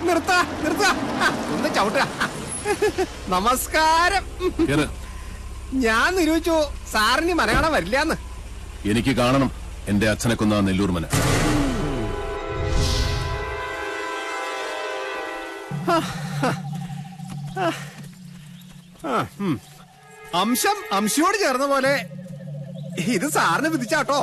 നിർത്താ ഒന്ന് ചവിട്ടുക. നമസ്കാരം. ഞാൻ നിരൂപിച്ചു സാറിന് മലയാളം വരില്ലാന്ന്. എനിക്ക് കാണണം എന്റെ അച്ഛനെ കൊന്ന നെല്ലൂർ മന. അംശം അംശയോട് ചേർന്ന പോലെ ഇത് സാറിന് വിധിച്ചാട്ടോ.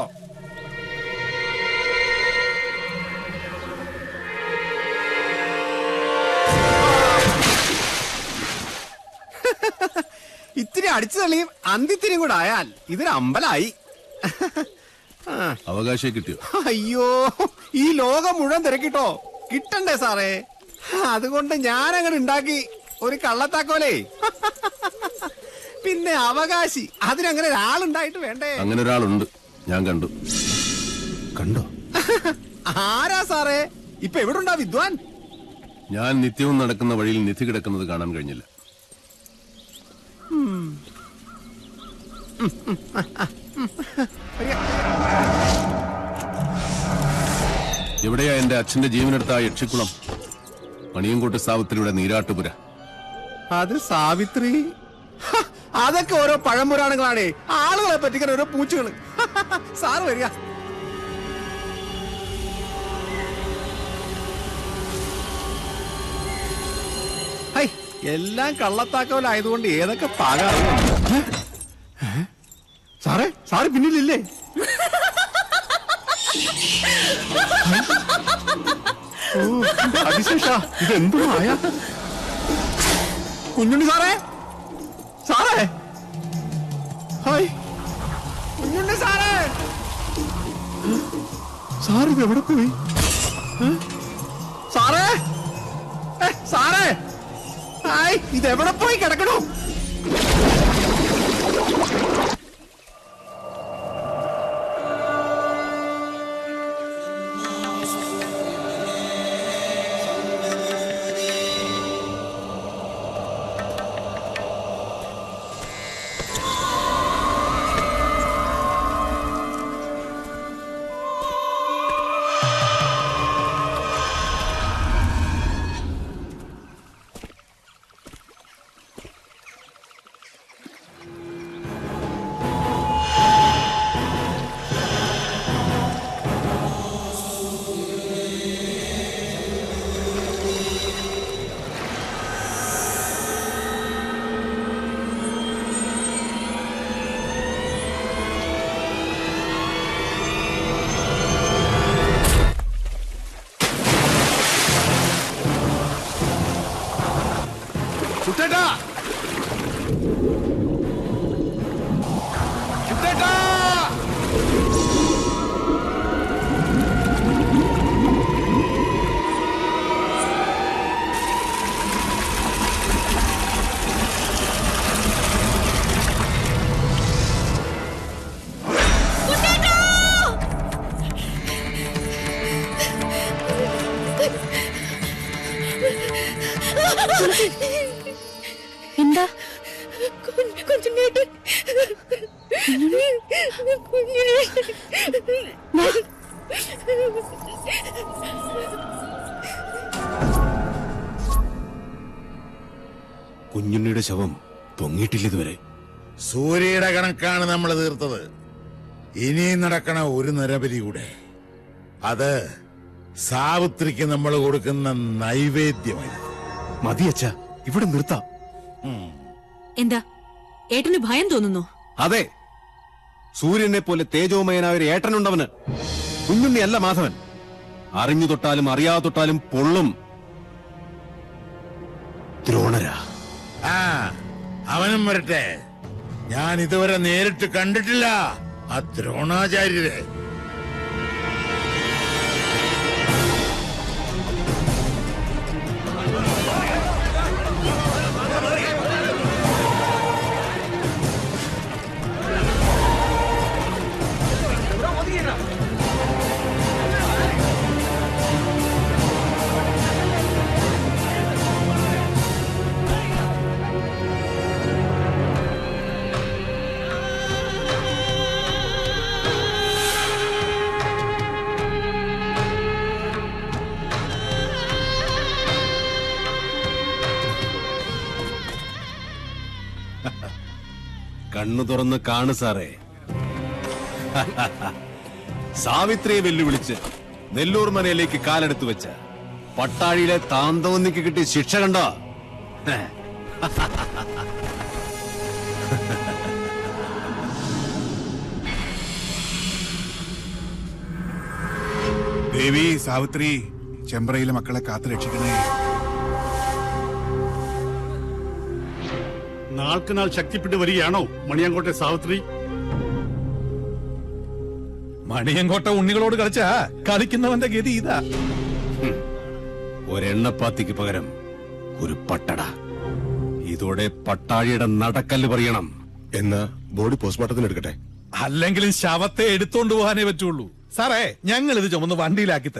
ഇത്തിരി അടിച്ചു തള്ളിയും അന്തിത്തിരിയും കൂടെ ആയാൽ ഇതൊരു അമ്പലായി. അവകാശം കിട്ടിയോ? അയ്യോ, ഈ ലോകം മുഴുവൻ തിരക്കിട്ടോ. കിട്ടണ്ടേ സാറേ? അതുകൊണ്ട് ഞാനങ്ങനെ ഉണ്ടാക്കി ഒരു കള്ളത്താക്കോലേ. പിന്നെ അവകാശി അതിനങ്ങനെ ഒരാളുണ്ടായിട്ട് വേണ്ടേ? അങ്ങനെ ഒരാളുണ്ട്, ഞാൻ കണ്ടു. കണ്ടോ? ആരാ സാറേ? ഇപ്പൊ എവിടുണ്ടാ വിദ്വാൻ? ഞാൻ നിത്യവും നടക്കുന്ന വഴിയിൽ നിധി കിടക്കുന്നത് കാണാൻ കഴിഞ്ഞില്ല. എവിടെയാ എന്റെ അച്ഛന്റെ ജീവനെടുത്ത ആ യക്ഷിക്കുളം? മണിയങ്കോട്ട് സാവിത്രിയുടെ നീരാട്ടുപുര. അത് സാവിത്രി? അതൊക്കെ ഓരോ പഴംപുരാണങ്ങളാണേ. ആളുകളെ പറ്റിക്കാൻ ഓരോ പൂച്ചകള്. സാറ് വരിക. ഹൈ, എല്ലാം കള്ളത്താക്കോലായതുകൊണ്ട് ഏതൊക്കെ പാകാറുണ്ട്. സാറേ, സാറ് പിന്നിലില്ലേ? അതിശേഷ ഇതെന്തോ ആയ? കുഞ്ഞുണ്ണി സാറേ, സാറേ, ഹായ് കുഞ്ഞുണ്ണി സാറേ. സാറിത് എവിടെ പോയി? സാറേ, സാറേ, ഹായ്, ഇതെവിടെ പോയി കിടക്കണു? ചുട്ടേട്ടാ, ചുട്ടേട്ടാ. എന്താ? കുഞ്ഞുണ്ണേട്ടൻ കുഞ്ഞുണ്ണിയുടെ ശവം പൊങ്ങിയിട്ടില്ല ഇതുവരെ. സൂര്യയുടെ കണക്കാണ് നമ്മൾ തീർത്തത്. ഇനിയും നടക്കണ ഒരു നരബലി കൂടെ. അത് സാവിത്രിക്ക് നമ്മൾ കൊടുക്കുന്ന നൈവേദ്യമായി. മതിയച്ച, ഇവിടെ നിർത്താം. എന്താ ഏട്ടന് ഭയം തോന്നുന്നു? അതെ, സൂര്യനെ പോലെ തേജോമയനായ ഒരു ഏട്ടനുണ്ടവന്. കുഞ്ഞുണ്ണി അല്ല മാധവൻ. അറിഞ്ഞു തൊട്ടാലും അറിയാതെ തൊട്ടാലും പൊള്ളും. ദ്രോണരാ. ആ, അവനും വരട്ടെ. ഞാൻ ഇതുവരെ നേരിട്ട് കണ്ടിട്ടില്ല ആ ദ്രോണാചാര്യരെ. കണ്ണു തുറന്ന് കാണു സാറേ. സാവിത്രിയെ വെല്ലുവിളിച്ച് നെല്ലൂർ മനയിലേക്ക് കാലെടുത്തു വെച്ച പട്ടാഴിയിലെ താന്തവന്നിക്ക് കിട്ടിയ ശിക്ഷ കണ്ടോ? ദേവി സാവിത്രി, ചെമ്പ്രയിലെ മക്കളെ കാത്തു രക്ഷിക്കണേ. നാൾക്കുനാൾ ശക്തിപ്പെട്ട് വരികയാണോ മണിയങ്കോട്ടെ സാവിത്രി? മണിയങ്കോട്ട ഉണ്ണികളോട് കളിച്ചാ കളിക്കുന്നവന്റെ ഗതി ഇതാ. ഒരെണ്ണപ്പാത്തിക്ക് പകരം ഒരു പട്ടട. ഇതോടെ പട്ടാഴിയുടെ നടക്കല്ല് പറയണം. എന്നാ ബോഡി പോസ്റ്റ്മോർട്ടത്തിന് എടുക്കട്ടെ. അല്ലെങ്കിലും ശവത്തെ എടുത്തോണ്ട് പോകാനേ പറ്റുള്ളൂ. സാറേ, ഞങ്ങൾ ഇത് ചുമന്ന് വണ്ടിയിലാക്കി തരാം.